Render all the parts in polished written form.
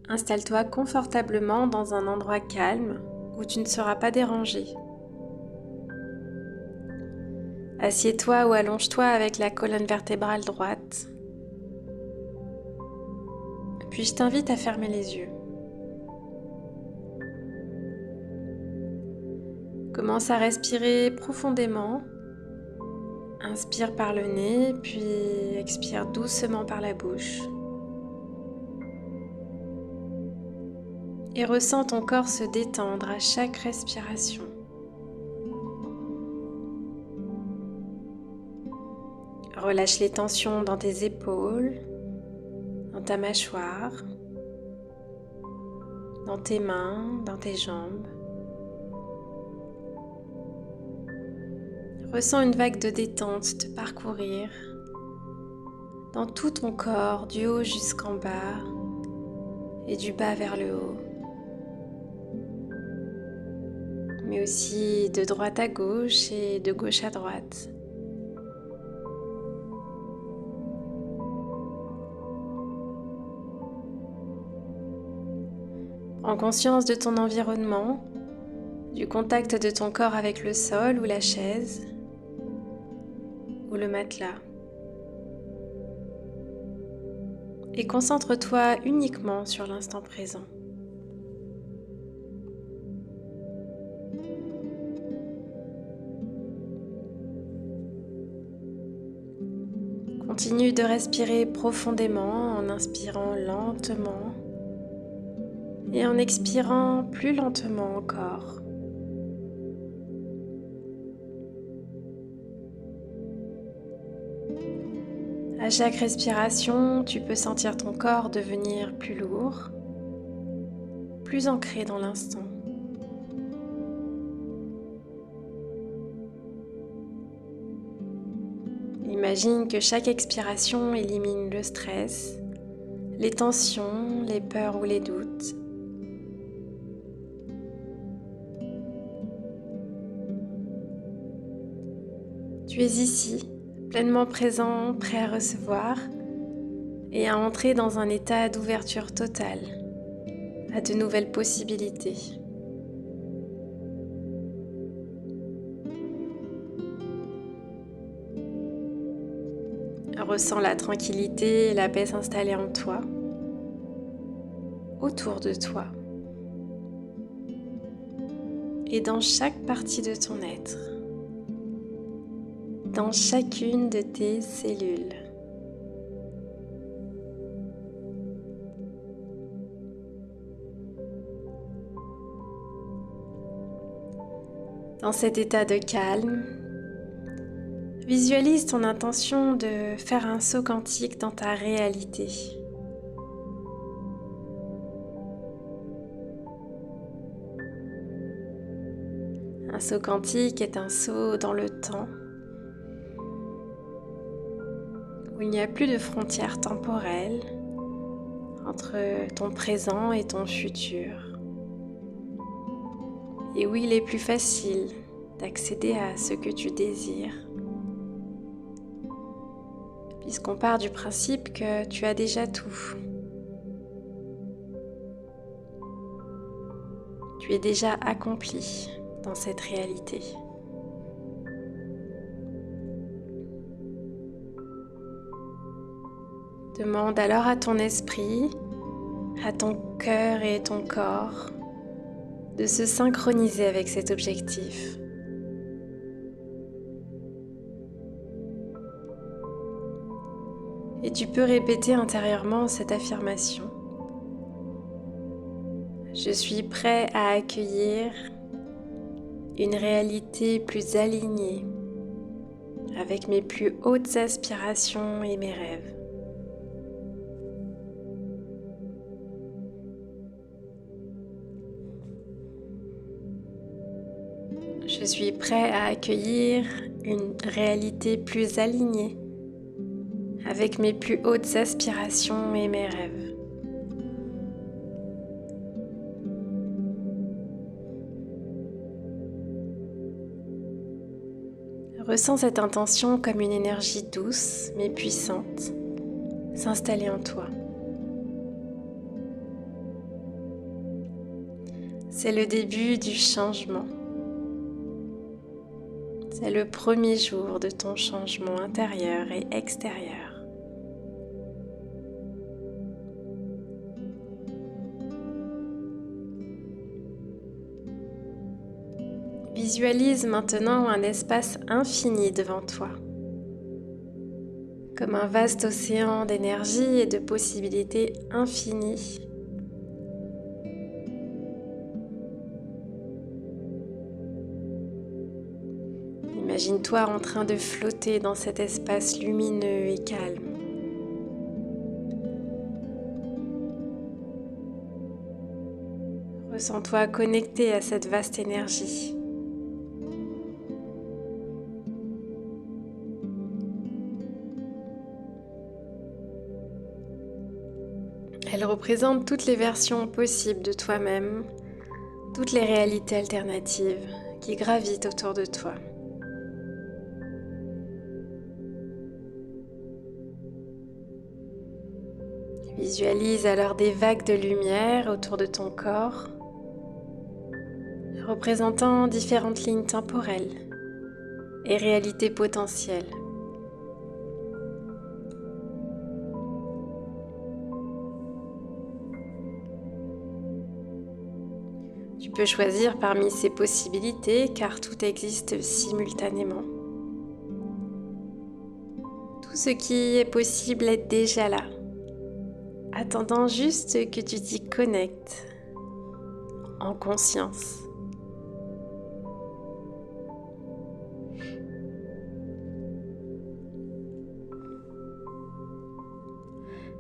Installe-toi confortablement dans un endroit calme où tu ne seras pas dérangé. Assieds-toi ou allonge-toi avec la colonne vertébrale droite. Puis je t'invite à fermer les yeux. Commence à respirer profondément. Inspire par le nez, puis expire doucement par la bouche. Et ressens ton corps se détendre à chaque respiration. Relâche les tensions dans tes épaules, dans ta mâchoire, dans tes mains, dans tes jambes. Ressens une vague de détente te parcourir dans tout ton corps, du haut jusqu'en bas et du bas vers le haut. Mais aussi de droite à gauche et de gauche à droite. Prends conscience de ton environnement, du contact de ton corps avec le sol ou la chaise ou le matelas. Et concentre-toi uniquement sur l'instant présent. Continue de respirer profondément en inspirant lentement et en expirant plus lentement encore. À chaque respiration, tu peux sentir ton corps devenir plus lourd, plus ancré dans l'instant. Imagine que chaque expiration élimine le stress, les tensions, les peurs ou les doutes. Tu es ici, pleinement présent, prêt à recevoir et à entrer dans un état d'ouverture totale à de nouvelles possibilités. Ressens la tranquillité et la paix s'installer en toi, autour de toi et dans chaque partie de ton être, dans chacune de tes cellules. Dans cet état de calme, visualise ton intention de faire un saut quantique dans ta réalité. Un saut quantique est un saut dans le temps où il n'y a plus de frontières temporelles entre ton présent et ton futur. Et où il est plus facile d'accéder à ce que tu désires, puisqu'on part du principe que tu as déjà tout. Tu es déjà accompli dans cette réalité. Demande alors à ton esprit, à ton cœur et ton corps de se synchroniser avec cet objectif. Et tu peux répéter intérieurement cette affirmation. Je suis prêt à accueillir une réalité plus alignée avec mes plus hautes aspirations et mes rêves. Je suis prêt à accueillir une réalité plus alignée avec mes plus hautes aspirations et mes rêves. Ressens cette intention comme une énergie douce mais puissante s'installer en toi. C'est le début du changement. C'est le premier jour de ton changement intérieur et extérieur. Visualise maintenant un espace infini devant toi, comme un vaste océan d'énergie et de possibilités infinies. Imagine-toi en train de flotter dans cet espace lumineux et calme. Ressens-toi connecté à cette vaste énergie. Elle représente toutes les versions possibles de toi-même, toutes les réalités alternatives qui gravitent autour de toi. Visualise alors des vagues de lumière autour de ton corps, représentant différentes lignes temporelles et réalités potentielles. Tu peux choisir parmi ces possibilités car tout existe simultanément. Tout ce qui est possible est déjà là, attendant juste que tu t'y connectes en conscience.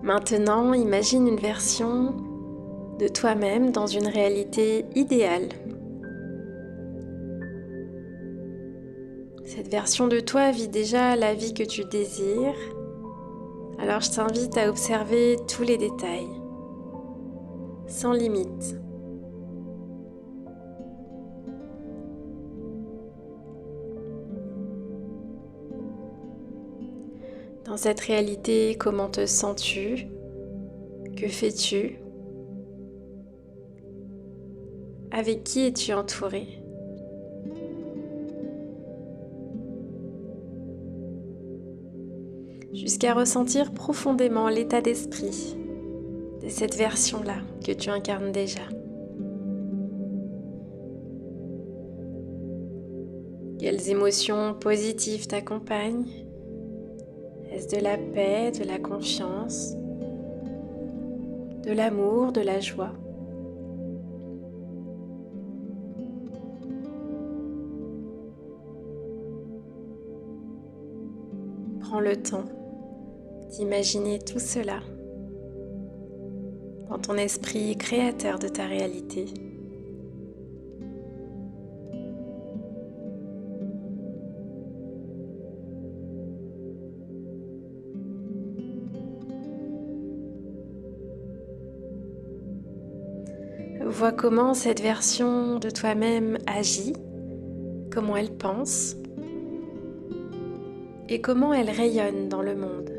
Maintenant, imagine une version de toi-même dans une réalité idéale. Cette version de toi vit déjà la vie que tu désires, alors je t'invite à observer tous les détails, sans limite. Dans cette réalité, comment te sens-tu? Que fais-tu? Avec qui es-tu entouré? Jusqu'à ressentir profondément l'état d'esprit de cette version-là que tu incarnes déjà. Quelles émotions positives t'accompagnent? Est-ce de la paix, de la confiance, de l'amour, de la joie? Prends le temps d'imaginer tout cela dans ton esprit créateur de ta réalité. Vois comment cette version de toi-même agit, comment elle pense et comment elle rayonne dans le monde.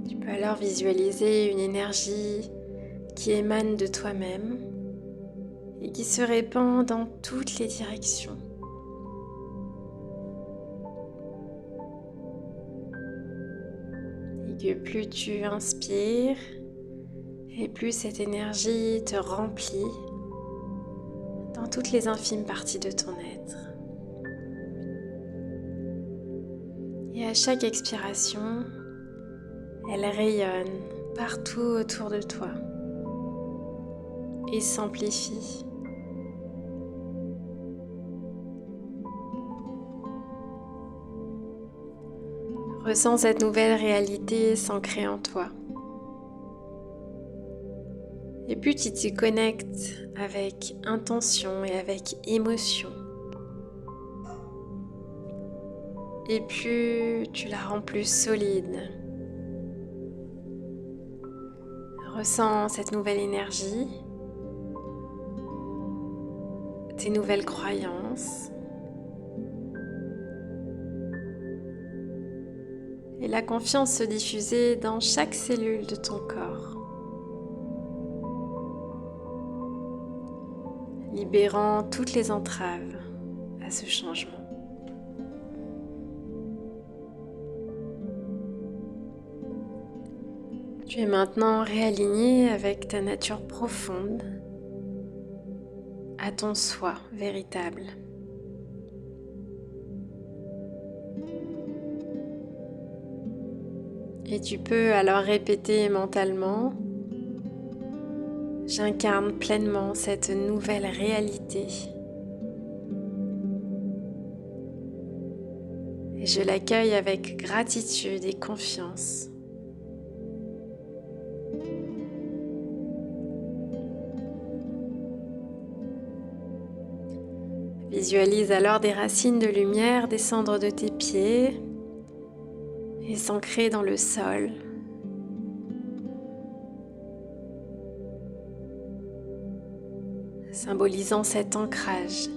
Tu peux alors visualiser une énergie qui émane de toi-même et qui se répand dans toutes les directions. Et que plus tu inspires, et plus cette énergie te remplit dans toutes les infimes parties de ton être. Et à chaque expiration, elle rayonne partout autour de toi et s'amplifie. Ressens cette nouvelle réalité s'ancrer en toi. Et plus tu t'y connectes avec intention et avec émotion, et plus tu la rends plus solide. Ressens cette nouvelle énergie tes nouvelles croyances et la confiance se diffuser dans chaque cellule de ton corps, libérant toutes les entraves à ce changement. Tu es maintenant réaligné avec ta nature profonde, à ton soi véritable. Et tu peux alors répéter mentalement: j'incarne pleinement cette nouvelle réalité et je l'accueille avec gratitude et confiance. Visualise alors des racines de lumière descendre de tes pieds et s'ancrer dans le sol. Symbolisant cet ancrage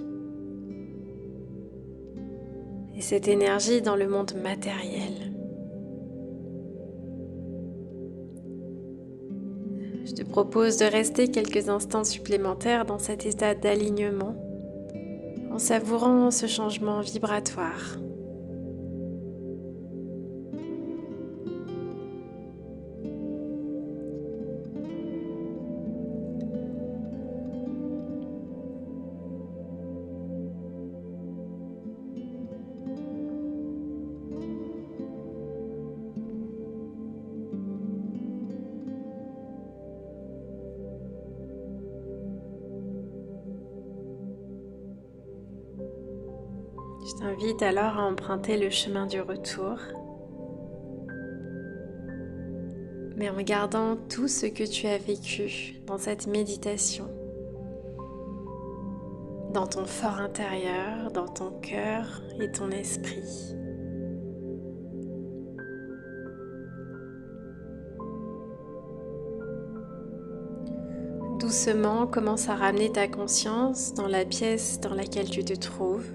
et cette énergie dans le monde matériel. Je te propose de rester quelques instants supplémentaires dans cet état d'alignement en savourant ce changement vibratoire. Je t'invite alors à emprunter le chemin du retour, mais en gardant tout ce que tu as vécu dans cette méditation, dans ton fort intérieur, dans ton cœur et ton esprit. Doucement, commence à ramener ta conscience dans la pièce dans laquelle tu te trouves.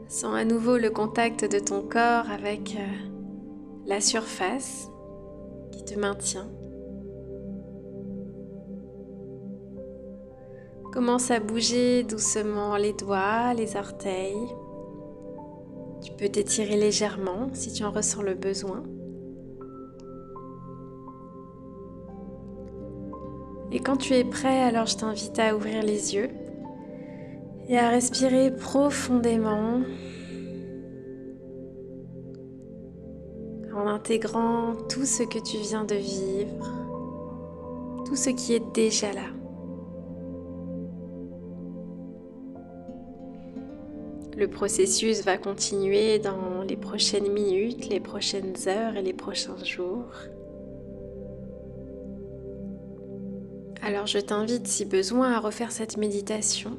Sens à nouveau le contact de ton corps avec la surface qui te maintient. Commence à bouger doucement les doigts, les orteils. Tu peux t'étirer légèrement si tu en ressens le besoin. Et quand tu es prêt, alors je t'invite à ouvrir les yeux et à respirer profondément en intégrant tout ce que tu viens de vivre, tout ce qui est déjà là. Le processus va continuer dans les prochaines minutes, les prochaines heures et les prochains jours. Alors je t'invite si besoin à refaire cette méditation